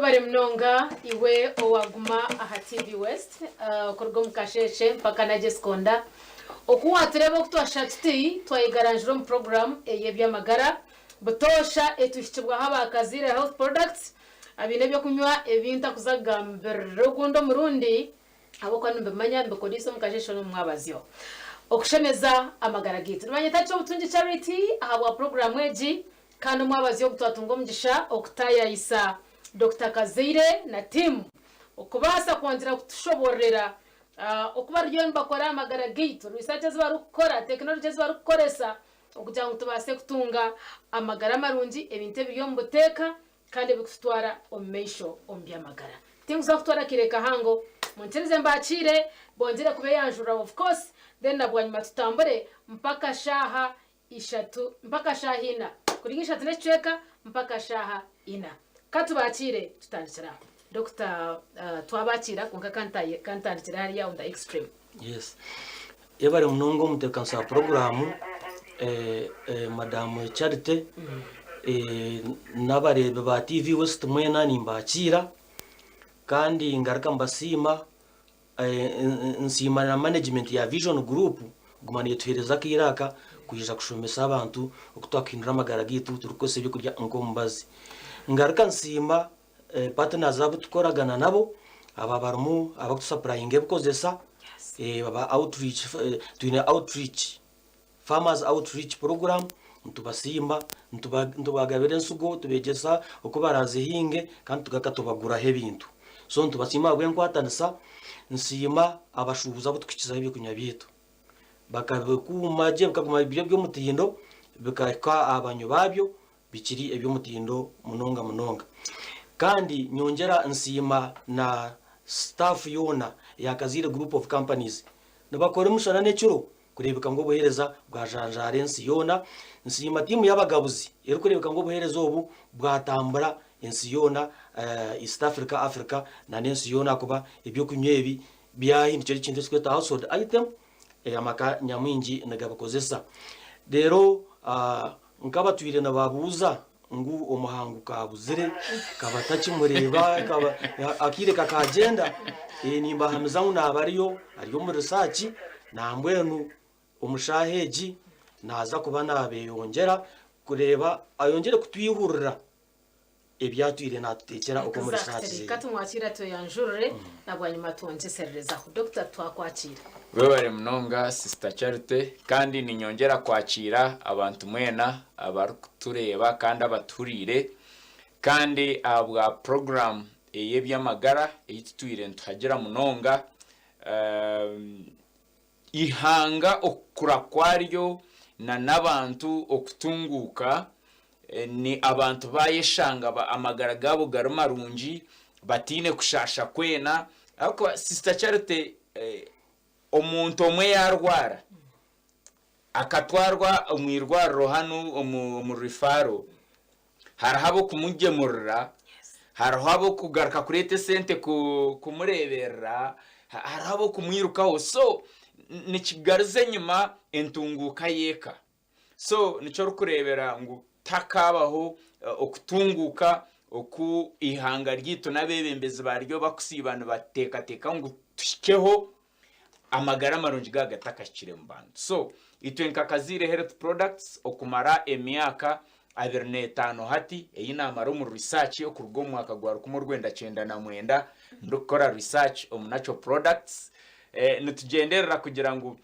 webare mnonga iwe owaguma aha TV West korgo mukasheshe mpaka na Jeskonda okuwa tureba kutwasha tuti twayigaranjiro mu program yebyamagara butosha etushikibwa haba akazire health products abine byo kunywa ebinta kuzagambira rugundo murundi abo kwa mbemanya mbekodiso mukasheshe no mwabazyo okushemeza amagara gitu manye tacho butunji charity ahabwa program eji kandi mwabazyo kutwatunga omugisha okutaya isa Dr. Kazire na team okubasa kwangira kutushoborera okuba ryo bakora amagara gitu researches barukora technologies barukoresa okugira ngo tubase kutunga amagara marungi ebinte byo mbuteka kandi bikutwara omeisho ombyamagara tinguza kutwara kireka hango munterize mbakire bongere kube yanjura of course then nabwanyuma tutambure mpaka shaha ishatu mpaka shahina kuringisha tunecheka mpaka shaha ina katubakire tutandikira Dr. twabakira konka kantandikira hariya on the extreme. Yes, yebare munongo mutekansa program Madame Charity nabarebe ba TV West mwena nimbakira kandi ngaraka mbasima nsima na management ya Vision Group gumaniye tuhereza kiraka kuyija kushomesa abantu okutwakindura amagara gitu turukose byo kurya ngo mbazi ngaraka nsima partners abo tukoragana nabo aba barmu abakusupplying ebukozesa baba outreach tuine outreach farmers outreach program ntubasima ntubagabira ensugo tubegesa uko barazihinge kandi tugakatubagura hebintu so ntubasima bwenkwatanisa nsima abashubuza abo tukikiza ibyo kunya byetu bakabekuma je bakaguma ibyo byo mutindo bikaka abanyo babyo bikiri ebyo mutindo munonga kandi nyongera nsima na staff yona ya Kazire group of companies nabakore mushana necuro kurebeka ngo bohereza bwa janjare nsiyona nsima timu y'abagabuzi ero kurebeka ngo bohereza obu bwatambura ensiyona East Africa na nsiyona kuba ibyo kunywebi byahindukira ikintu tweta household item yamaka nyamwingi nagabakozesa rero nkaba twire nababuza ngu omuhangu kabuzire kabatachi mureba kaba akire kakagenda nimba hamza unabariyo ariyo mu research nambwenu omushaheji naza kuba nabe yongera kureba ayongere kutwihurira ebyatwire natutekera uko muri research katumwakira to yanjurure nabwanyuma tonje serereza Dr. twakwakira webare mnonga Sister Charity kandi ninyongera kwakira abantu mwena abarutureba kandi abaturire kandi abwa program yebyamagara eyitutwire ntuhagira munonga ihanga okura kwaryo na nabantu okutunguka ni abantu bayeshanga amagara gabo garumarungi batine kushasha kwena ariko Sister Charity omuntu omwe yarwara akatwarwa umwirwaro hano mu rifaro harahabo kumugemurira harahabo kugaruka kurete sente kumurebera harahabo kumwirukaho so nikigaruze nyuma entunguka yeka so nico rukurebera ngo takabaho okutunguka oku ihanga ryito nabebembezi baryo bakusibana bateka ngo tushikeho amagara marungi gagatakashire mu bantu so itwenka Kazire health products okumara emyaka 25 hati eyinamara mu research yo kurwo mwaka gwa 1999 ndukora research on natural products nitugenderera kugira ngo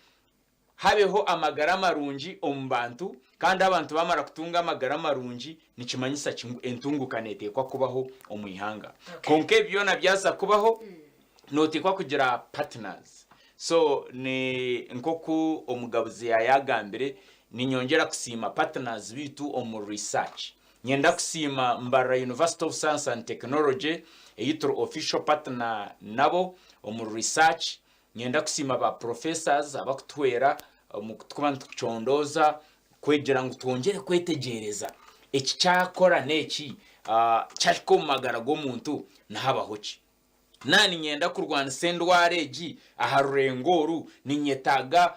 habeho amagara marungi ombantu kandi abantu bamara kutunga amagara marungi nikimanyisa entunguka netekwa kubaho omuyihanga konke byona byaza kubaho notekwa kugira partners so ni nkoku omugabuzi yagambire ninyongera kusima partners bitu omu research nyenda kusima Mbara University of Science and Technology eyitro official partner nabo omu research nyenda kusima ba professors abakutwera mu kutwanda kuchondoza kwegera ngo twongere kwetegereza iki cyakora neki cyako magara go muntu nahabahoki nani nyenda kurwana sendwareji aharurengoru ninyetaga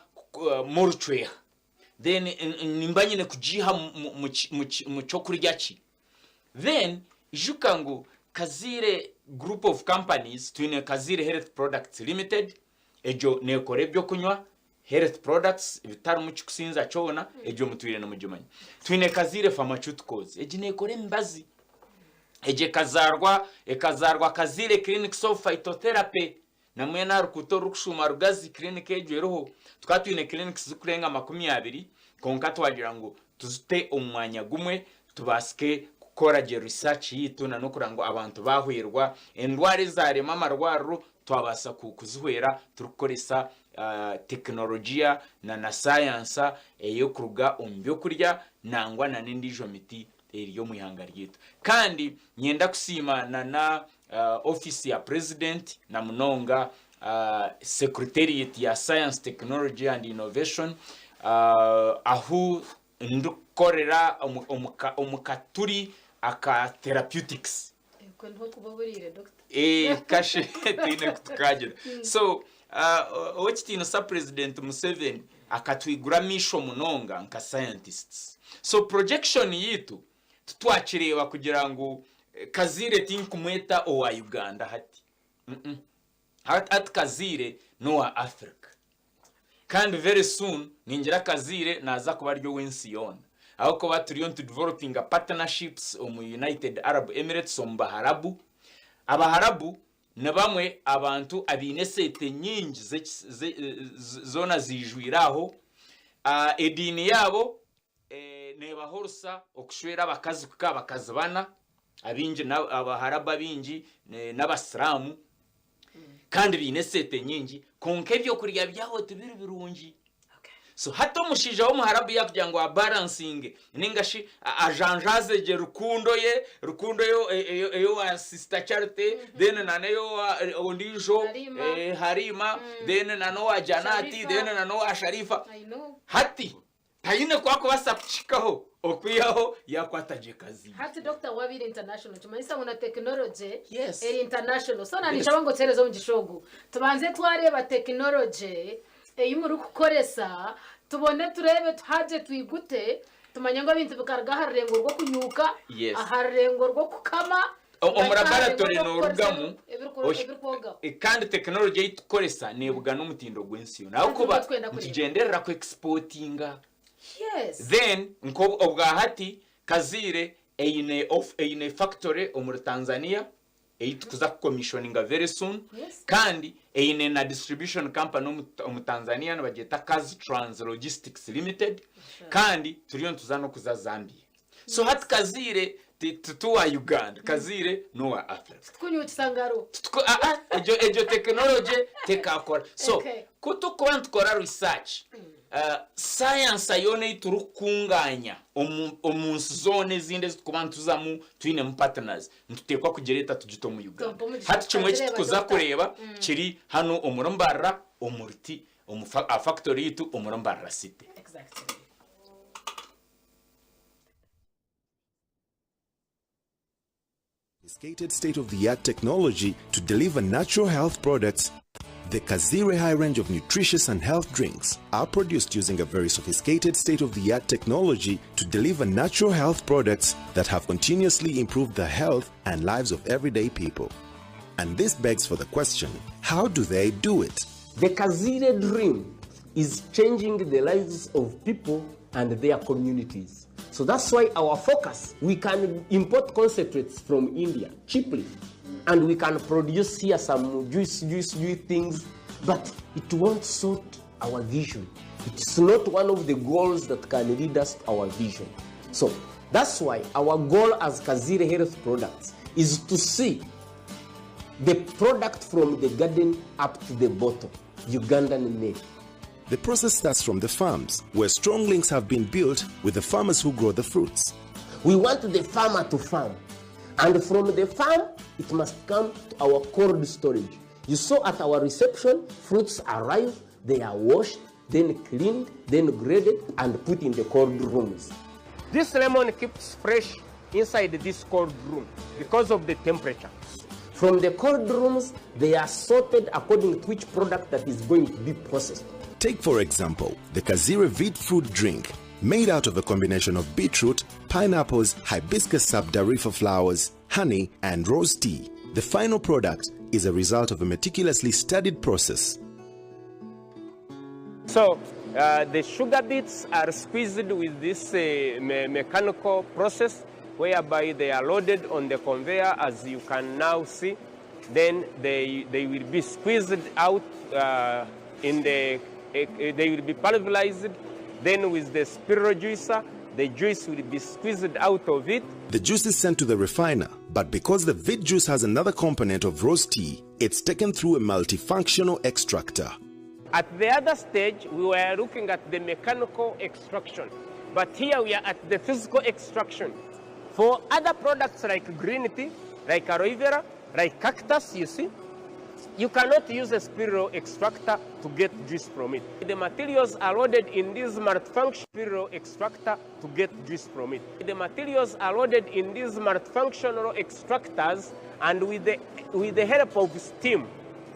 moruchwe then nimbanyine kujiha mu cyo kurya ki then ijuka ngo Kazire group of companies twine Kazire Health Products Limited ejo nekore byo kunywa health products ibitari mu kikusinza cyona ejo mutwire no mujumanya twine Kazire Pharmaceuticals ejo nekore mbazi eje kazarwa Kazire Clinics of Phytotherapy namwe narukuto rukushuma rugazi clinic ejo roho twatwine clinics zukurenga 20 konka twagira ngo tuzite umwanya gumwe tubasike gukora research yitu na no kurango abantu bahwerwa endware zarema amarwaro twabasa kuzuhwera turukoresa teknolojia na science eyo kuruga umbyo kurya nangwa na n'indijo miti eriyo muhanga ryitu kandi nyenda kusima na office ya president na munonga secretariat ya science technology and innovation ahu ndukorera umukaturi aka therapeutics ko nto kubaburire doctor kashe tine kutukagira so ochitino sa president Museveni akatwigura misho munonga nka scientists so projection yitu twachireba kugira ngo Kazire tinkumweta owa Uganda hati at Kazire no wa Africa kandi very soon ningira Kazire naza kuba ryo wensiyona aho ko baturiyo to developing partnerships mu United Arab Emirates Baharabu abaharabu na bamwe abantu abinesete nyingi zona zijwiraho edini yabo neba horsa okushwera abakazi bakazibana abinje abaharabu bingi n'abasilamu kandi binesete nyingi konke byo kurya byaho tubiri birungi so hato mushija wo muharabu yakujya ngo balancing ningashi ajanjaze je rukundo yo wa sister Charity then naneyo ondijo Harima then nano wa Janati then nano wa Sharifa hati tayine kwako basapchikaho okwiyaho yakwataje kazi hati Dr. Wabiri International tumanisa una technology yes. eri international so nanisha bango terezo mu gishogo tubanze twareba technology eyimuru kukoresa tubone turebe haje twigute tumanya ngo bintu bikarga harengo rwo kunyuka aharengo rwo kukama omurabaratore no rugamu kandi technology itukoresa nebuga no mutindo gwensiyo naho kuba tugenderera ku exportinga yes then nko obwa hati Kazire eine factory omuri Tanzania tukuza commissioninga very soon kandi eine na distribution company mu Tanzania nabageta Kaz Trans Logistics Limited kandi turiyo tuzano kuza Zambia so hati Kazire tuwa Uganda Kazire no wa Africa tukunyu kisangaro ejo technology tekakora so kuto kwantokora research science yone turukunganya omunsi zone zinde zikubantuzamu twine mu partners ntutekwa kugereta tugito mu Uganda hati kimwe kitukuza kureba kiri hano omurombarra omurti factory yitu omurombarra city exactly Sophisticated state-of-the-art technology to deliver natural health products. The Kazire high range of nutritious and health drinks are produced using a very sophisticated state-of-the-art technology to deliver natural health products that have continuously improved the health and lives of everyday people. And this begs for the question, how do they do it? The Kazire dream is changing the lives of people and their communities. So that's why our focus, we can import concentrates from India cheaply. And we can produce here some juice things, but it won't suit our vision. It's not one of the goals that can lead us to our vision. So that's why our goal as Kazire Health Products is to see the product from the garden up to the bottom, Ugandan made. The process starts from the farms, where strong links have been built with the farmers who grow the fruits. We want the farmer to farm. And from the farm, it must come to our cold storage. You saw at our reception, fruits arrive, they are washed, then cleaned, then graded, and put in the cold rooms. This lemon keeps fresh inside this cold room because of the temperature. From the cold rooms, they are sorted according to which product that is going to be processed. Take, for example, the Kazire Vid fruit drink. made out of a combination of beetroot, pineapples, hibiscus subdarifa flowers, honey, and rose tea. The final product is a result of a meticulously studied process. So the sugar beets are squeezed with this mechanical process whereby they are loaded on the conveyor, as you can now see. Then they will be squeezed out they will be pulverized. Then with the spiral juicer, the juice will be squeezed out of it. The juice is sent to the refiner, but because the vit juice has another component of rose tea, it's taken through a multifunctional extractor. At the other stage, we were looking at the mechanical extraction, but here we are at the physical extraction. For other products like green tea, like aloe vera, like cactus, you see, you cannot use a spiral extractor to get juice from it. The materials are loaded in this multifunctional spiral extractor to get juice from it. The materials are loaded in these multifunctional extractors, and with the help of steam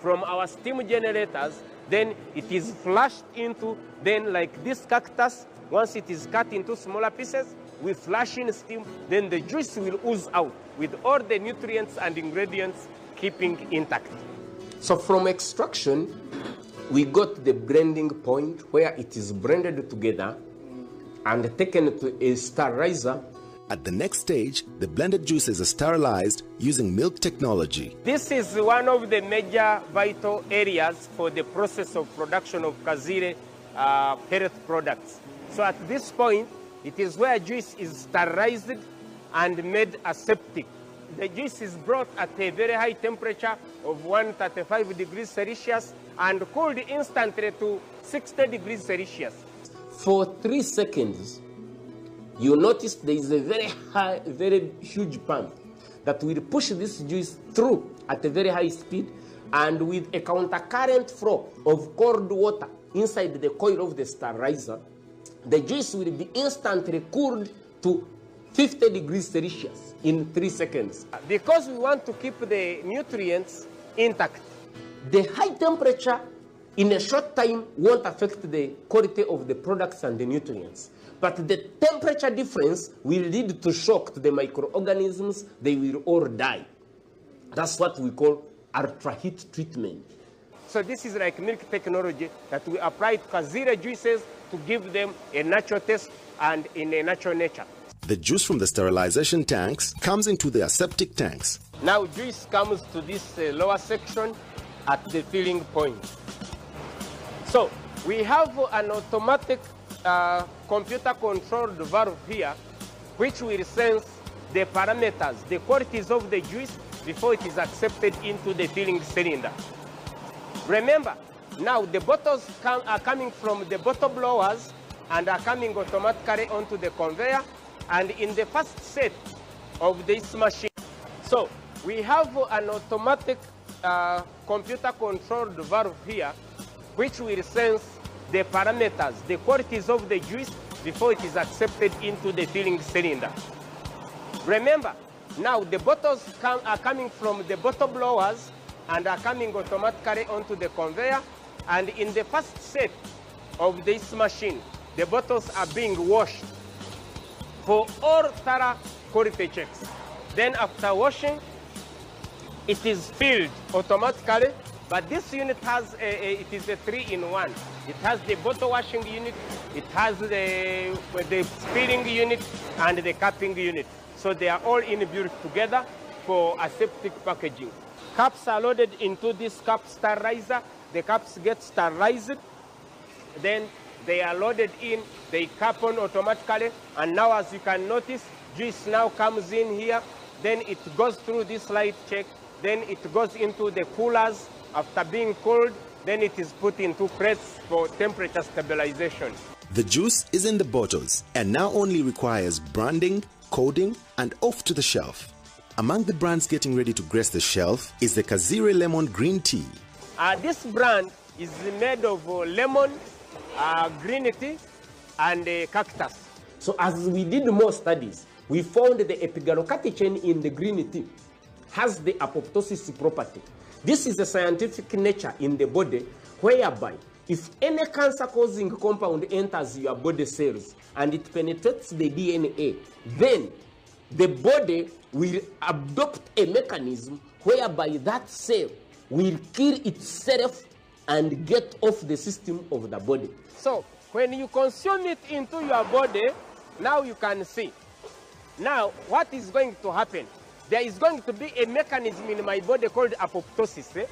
from our steam generators, then it is flushed into, then like this cactus, once it is cut into smaller pieces, we flash in steam, then the juice will ooze out with all the nutrients and ingredients keeping intact. So from extraction, we got the blending point where it is blended together and taken to a sterilizer. At the next stage, the blended juices are sterilized using milk technology. This is one of the major vital areas for the process of production of Kazire health products. So at this point, it is where juice is sterilized and made aseptic. The juice is brought at a very high temperature of 135 degrees Celsius and cooled instantly to 60 degrees Celsius. For 3 seconds, you notice there is a very huge pump that will push this juice through at a very high speed, and with a countercurrent flow of cold water inside the coil of the sterilizer, the juice will be instantly cooled to 50 degrees Celsius in 3 seconds. Because we want to keep the nutrients intact, the high temperature in a short time won't affect the quality of the products and the nutrients. But the temperature difference will lead to shock to the microorganisms. They will all die. That's what we call ultra heat treatment. So this is like milk technology that we apply to Kazire juices to give them a natural taste and in a natural nature. The juice from the sterilization tanks comes into the aseptic tanks. Now juice comes to this lower section at the filling point. So we have an automatic computer-controlled valve here, which will sense the parameters, the qualities of the juice before it is accepted into the filling cylinder. Remember, now the bottles are coming from the bottle blowers and are coming automatically onto the conveyor, and in the first set of this machine. So we have an automatic computer-controlled valve here, which will sense the parameters, the qualities of the juice before it is accepted into the filling cylinder. Remember, now the bottles are coming from the bottle blowers and are coming automatically onto the conveyor, and in the first set of this machine, the bottles are being washed for all thorough quality checks. Then after washing, it is filled automatically, but this unit has it is a 3-in-1. It has the bottle washing unit, it has the filling unit, and the capping unit. So they are all inbuilt together for aseptic packaging. Cups are loaded into this cup sterilizer. The cups get sterilized. Then they are loaded in, they cap on automatically, and now as you can notice, juice now comes in here, then it goes through this light check, then it goes into the coolers. After being cooled, then it is put into crates for temperature stabilization. The juice is in the bottles and now only requires branding, coding, and off to the shelf. Among the brands getting ready to grace the shelf is the Kazire Lemon Green Tea. This brand is made of lemon, green tea, and cactus. So as we did more studies, we found the epigallocatechin in the green tea has the apoptosis property. This is a scientific nature in the body whereby if any cancer-causing compound enters your body cells and it penetrates the DNA, then the body will adopt a mechanism whereby that cell will kill itself and get off the system of the body. So when you consume it into your body, now you can see. Now what is going to happen? There is going to be a mechanism in my body called apoptosis.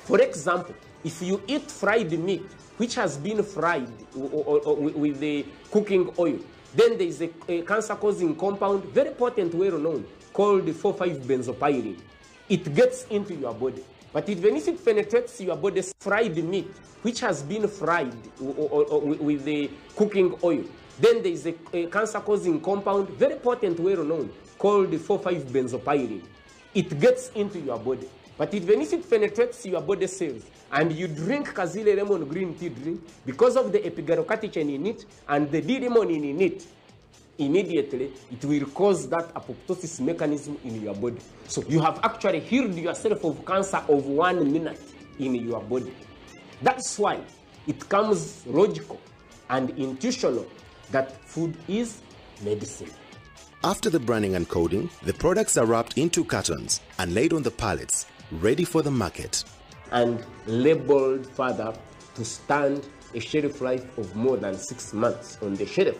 For example, if you eat fried meat, which has been fried with the cooking oil, then there is a cancer-causing compound, very potent, well-known, called 4,5-benzopyrene. It gets into your body. But even if it penetrates your body's fried meat, which has been fried with the cooking oil, then there is a cancer-causing compound, very potent, well-known, called 4,5-benzopyrene. It gets into your body. But even if it penetrates your body cells and you drink Kazile lemon green tea drink, because of the epigallocatechin in it and the D-limonene in it, immediately it will cause that apoptosis mechanism in your body. So you have actually healed yourself of cancer of 1 minute in your body. That's why it comes logical and intuitional that food is medicine. After the branding and coding, the products are wrapped into cartons and laid on the pallets, ready for the market. And labeled further to stand a shelf life of more than 6 months on the shelf,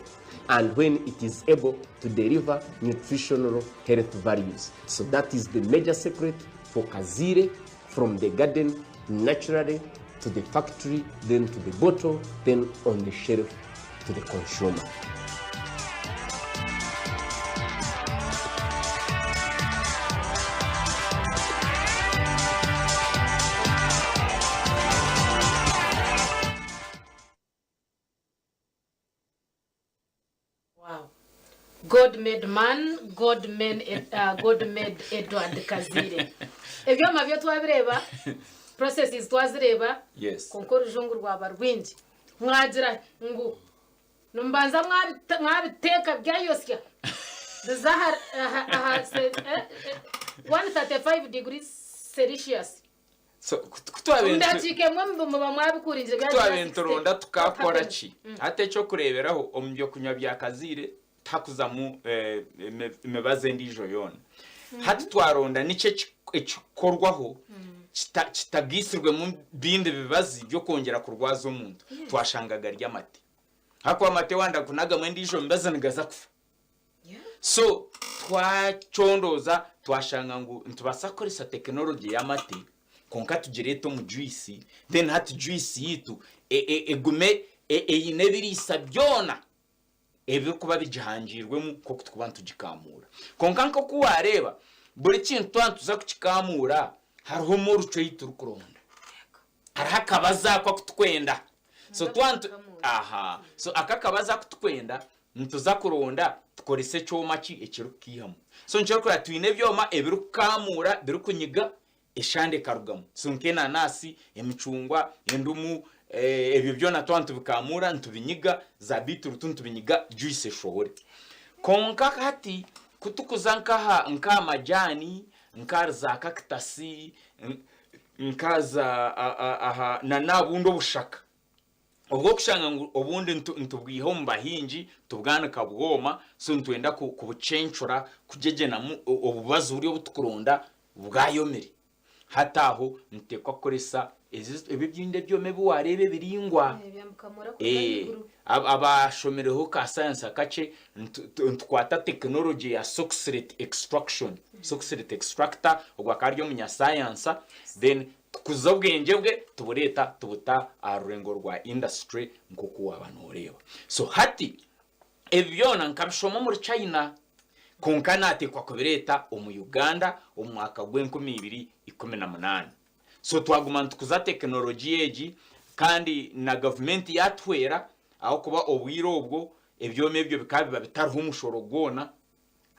and when it is able to deliver nutritional health values. So that is the major secret for Kazire, from the garden naturally to the factory, then to the bottle, then on the shelf to the consumer. Wow. God made man, God made Edward Kazire. Ebyoma byo twabireba, processes twazireba, Yes. konkora ujungu rwaba rwingi. Mwagira ngo numbanza mwabiteka byayosya. Zahar 135 degrees Celsius. So kutwabentu Ndachike mwe mwabikurinje twabentoronda tukakora ki ate cyo kureberaho omubyo kunywa bya Kazire takuzamu imibaze ndijo yona hati twaronda nice ekikorwaho kitagisirwe mu bindi bibazi byo kongera kurwaza umuntu twashangaga ry'amate hako amate wanda kunaga mwe ndijo mbaza nigaza kufa so twacondoza twashanga ngo ntubasakoresa technology y'amate konka tugireto mu juice then hati juice yitu egume eyinebirisa byona ebyo kuba bijihangirwemu ko kubantu gikamura konka nko kuwareba buri kintu twantuza kukikamura hariho mu ruco yiturukuronda hariho akabaza kwa kutwenda so twantu so akakabaza kutwenda ntuza kuronda tukorese cyoma ki ekirukihamu so nchero kora twine byoma ebirukamura birukunyiga eshande karugamo so nkena nasi emicungwa endumu ebyo byona twantu bikamura ntubinyiga za beetroot ntubinyiga juice shore konka hati kutukuza nka majani nkarza kaktasi nkaza na nabundo bushaka ubwo kushanga ngo obundi ntubwiho mbahinji tubwana kabwoma so ntwenda kubucencura kujegena obubazo uri obutukuronda bwayomere hataho ntekwa koresa ebibyinde byome buwarebe biringwa abashomereho ka science akace ntukwata technology ya succinate extraction succinate extractor ogwa karyo munya science then kuzobwenge bwe tubureta tubuta arurengo rwa industry nkuko abantu oreba so hati ebyona nkabishoma muri China konkanate kwa kubireta mu Uganda umwaka gwe 2018 so twaguma tukuza technology yeji kandi na government yatwera aho kuba obwiro obwo ebyome byo bikabiba bitariho umushoro gona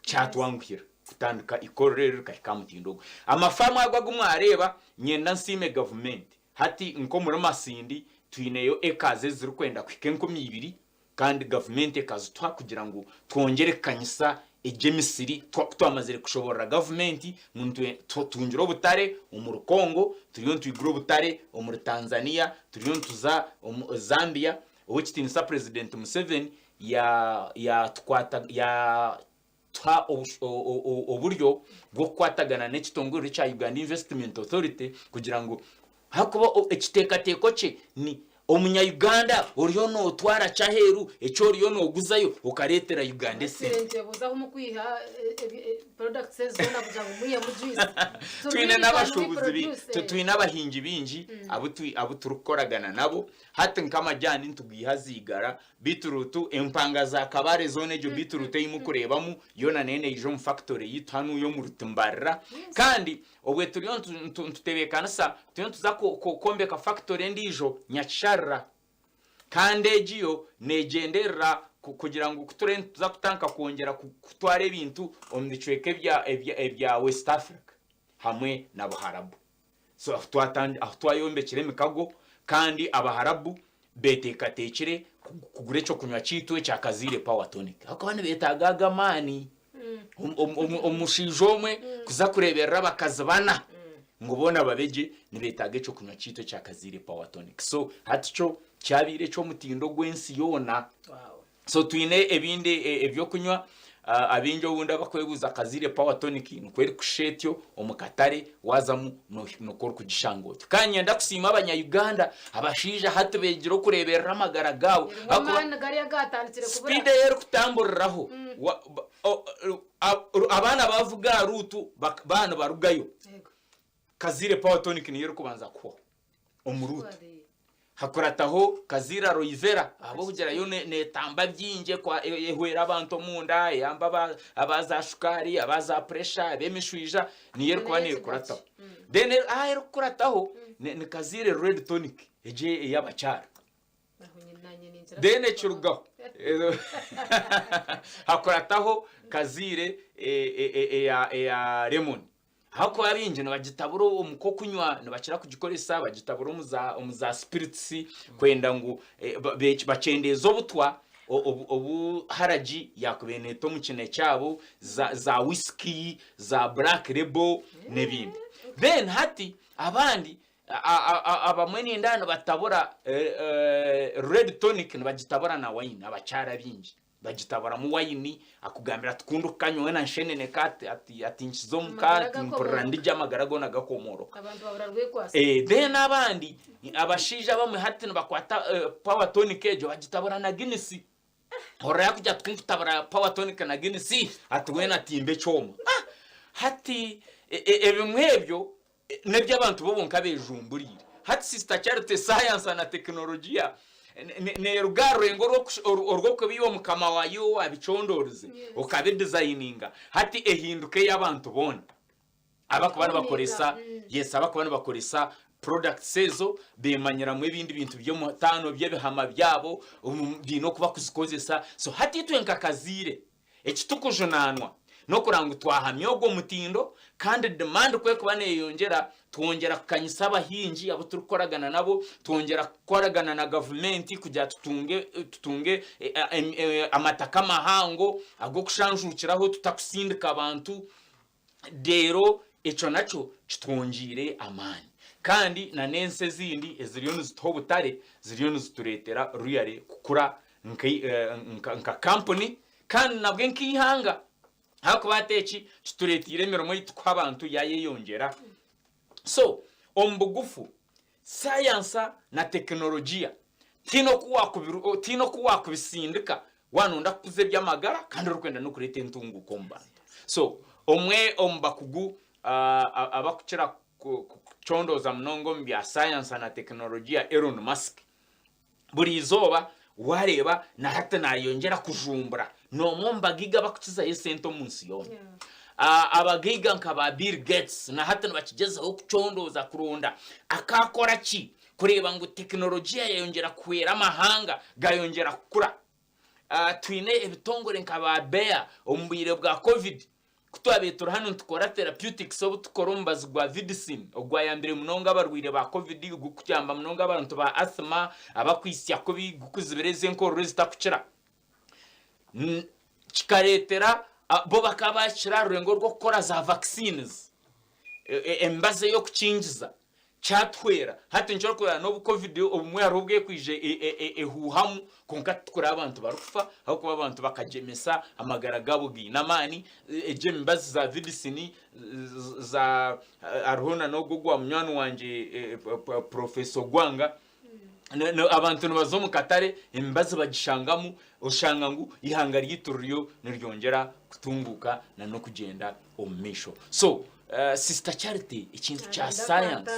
cyatwanguhira kutandika ikorero kakamutindo amafarma agwaga umwareba nyenda nsime government hati nko muri Masindi twineyo ekaze zirukwenda kwike 20 kandi government ekazitwa kugira ngo twongere kanyisa ejemisiri twamazire kushobora government muntu tungira obutare mu Kongo turiyo tuyigura obutare mu Tanzania turiyo tuza Zambia ubukitinisa President Museveni ya twa oburyo bwo kwatagana n'ekitongoro cya Uganda Investment Authority kugira ngo hakuba ekitekateko cye ni Umunya-Uganda uriyo no twara chaheru echo uriyo no guzayo ukaretera Uganda sente buzaho mu kwiha products zona kugira ngo muye mu juice twine n'abashubuzi twine abahingi binji abo turukoragana nabo hati nkamajyani ntugihazigara biturutu empanga za kabare zone jo biturutu yimukurebamu yona nene ijo mu factory yitanu yo mu rutumbarra kandi obwe turiyo tutebekana sa turiyo tuzakombeka factory ndijo nyacharra kandi ejiyo negendera kugira ngo tuza kutanka kongera kutware ibintu omdicweke bya West Africa hamwe n'abaharabu so twayombekire mikago kandi abaharabu betekatekire kugure cyo kunywa cyitwe cya Kazire Power Tonic akabane betagaga mani umushijomwe kuza kureberera bakazabana ngo bona babeje nibetage cyo kunywa cyitwe cya Kazire Power Tonic so haticho cyabire cyo mutindo gwensi yona so tuine ebinde ebyo kunywa abinjo bunda bakwebuza Kazire Power Tonic nukweri kushetyo omukatare wazamu nokora kugishangoto kanya ndakusima abanya-Uganda abashija hatu begiro kureberera amagara gawo speed yero kutamburiraho abana bavuga rutu bana barugayo Kazire Power Tonic niyo kubanza ko omurutu hakorataho Kazira Roivera abo kugera yo netamba byinje kwa ehwera abantu munda yamba abaza shukari abaza pressure bemishwija niyo kuba niyo kurataho then ayero kurataho ne Kazire Red Tonic eje yabacyara then churugaho hakorataho Kazire ya Lemon hako abinje nabagitaburo umuko kunywa nabakira kugikoresa bagitaburo umuza spirits kwenda ngo bacendeza obutwa obu haraji yakubeneto mukine cyabo za whisky za black label nebindi then hati abandi abamweni ndano batabura Red Tonic nabagitabura na wine abacyara binje bagitabara mu wayini akugambira tukundukanywe na nshenene kate ati nchizo mukati mpurandi jamagarago na gakomoro abantu baburarwe kwasa then abandi abashija bamwe hati bakwata Power Tonic ejo bagitabara na Guinness hora yakujya twumfutabara Power Tonic na Guinness atugwena timbe choma hati ebimwebyo nebyo abantu bobonka bejumburire hati Sister Charity Science na Technology ne rugaro ngoro orwo kubiyo mukama wayo abicondorze ukabe designinga hati ehinduke y'abantu bona abakubana bakoresa yes abakubana bakoresa product sezo bemanyira mu ibindi bintu byo mutano byebihama byabo dino kuba kuzikozesa so hati twenka Kazire ekitukujonanwa no kuranga twahamye ogwo mutindo kandi demand kwe kubane yongera twongera kukanyisa abahinji abo turukoragana nabo twongera koragana na government kujya tutunge amataka mahango ago kushanjukiraho tutakusindika abantu dero eco naco kitwongire amani kandi na nense zindi eziriyo nzitobutare ziriyo nzituretera ruyare kukura nka company kandi nabwe nkihanga hako bateki tuturetire miromo yitwabantu yayeyongera so ombugufu science na teknolojia tino kuwa kubisindika wanunda kuze byamagara kandi rukwenda no kurete ntungu kombanda so omwe ombakugu abakukira kuchondoza mnongo mbya science na teknolojia Elon Musk buri izoba wareba na hata nayongera kujumbura no momba giga bakukiza yesento munsi yone abagiga nkaba Bill Gates na hata bakigezaho kuchondoza kurunda akakora ki kureba ngo teknolojia yongera kwera amahanga gayongera kukura twine ebitongore nkaba Bayer ombire bwa covid kutwabetura hano tukora therapeutics obu tukorombazi gwa vidicine ogwa yambere munonga abarwire ba covid gukutyamba munonga abantu ba asthma abakwisya kubi gukuzibireze nkoro zitakucira kikaretera bo bakaba kirarwengo rwo gukora za vaccines embaze yo kukingiza cyatwera hati nshobora kurana no covid umwe yarubwe kwije ehuhamu konka tukura abantu barufa aho kuba abantu bakajemesa amagara gabo ginamani embaze za vidisini za arhona no gugwa mnywana wanje professor Gwanga abantu bazo mu Katare embaze bagishangamu ushangangu ihanga ryituriyo niryongera kutunguka na no kugenda omisho. So Sister Charity ikintu cha science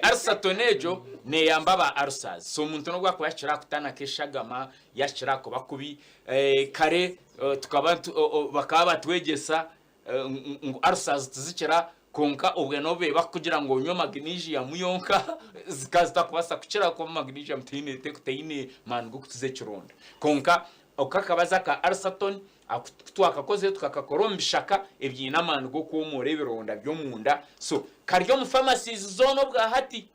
Arsaton ejo ne yambaba arsas so muntu no gwako yashira kutana keshagama yashira ko bakubi kare tukaba bakaba batwegesa arsas tuzikira konka ubwenobe bakugira ngo nyo magnesium yonka zikazita kubasa kucira ko magnesium tine tekutine mangu kutuze kironda konka okakabaza ka arsaton twakakoze tukakakorombishaka ebyina mangu ko mureberonda byo munda so karyo mu pharmacies zono bwa hati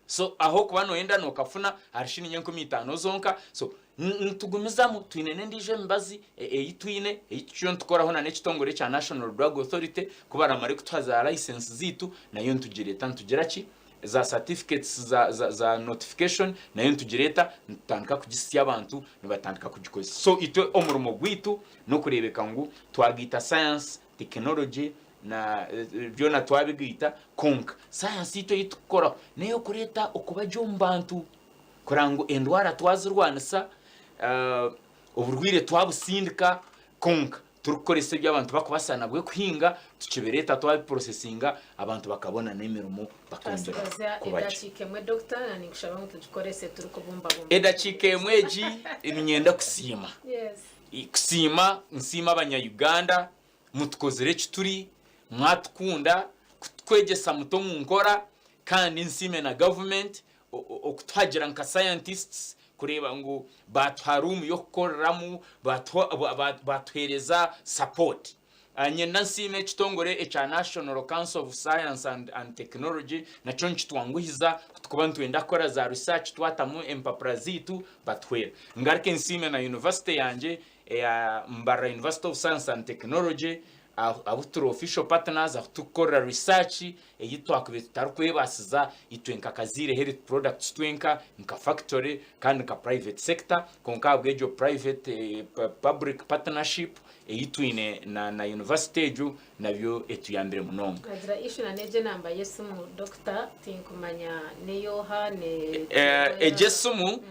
so aho kubano yenda no kafuna arishini nyenko 5 zonka so ntugumizamu twinene ndije mbazi yitwine icyo ntukoraho na n'ekitongore cya National Drug Authority kubara mari kutwaza license zitu nayo ntugireta ntugiraki za certificates za notification nayo ntugireta ntandika kugisiya abantu nibatandika kugikoza so ito omurumo gwitu no kurebeka ngo twagita science technology na byo na twabigita konka science ito yitukora nayo kureta okuba jombantu kurango endwara twazirwanisa uburwire twabusindika konka turukorese by'abantu bakubasana bwe kuhinga tukibereta twabi processinga abantu bakabona nemirumo bakongera edachikemwe doctor na nikushaba ngo tugikorese turukubumba edachikemweji imyenda kusima yes kusima nsima abanya-Uganda mutukozere kituri mwatukunda kutwegesa muto mu nkora kandi nsime na government okutwagira nka scientists kureba ngo batharumu yo kukoreramu bathereza support nyenda nsime kitongore echa National Council of Science and Technology na chonchi twanguhiza tukuba ntwenda kora za research twatamu empaprazitu batwera ngarike nsime na university yanje ya Mbara University of Science and Technology abuturo official partners tukora research eyitwakubita tarukwebasiza itwenka kazire health products twenka nka factory kandi nka private sector konka bwejo private public partnership eyitwine na university ejo nabyo etuyambire munonga kadra issue na neje namba yesumu doctor tinkumanya neyoha ne ejesumu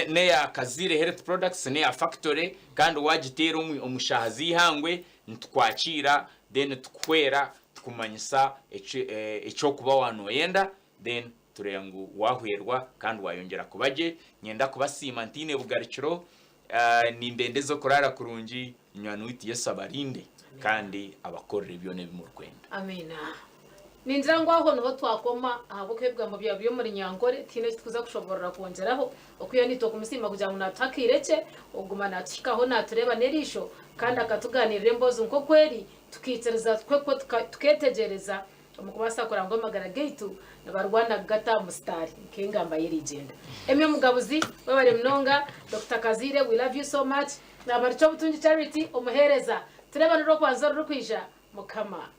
ne ya kazire health products ne ya factory kandi wagitera umushahazi hangwe ntukwakira then tukwera tukumanyisa echo kuba wano yenda then turengu wahwerwa kandi wayongera kubaje nyenda kubasima ntine bugarikiro nimbendezo kurara kurungi nywanu witi Yesu abarinde kandi abakorera ibyo ne mu Rwanda amina ninjira ngwaho no twakoma ahabo kwebwa mu bya muri Nyankore tine tuza kushoborera kongeraho okuyo nito kumusima kugira ngo natakireke uguma natikaho natureba nerisho kandi akatuganirira imbozo nko kweri tukitereza tweko tuketegereza umukubasa kurangwa magara gate nabarwana gata mustari kingamba yirigenda emye mugabuzi babare mnonga Dr. Kazire we love you so much na baricho butunji Charity umuhereza tureba nuro kwanza ruri kwija mukama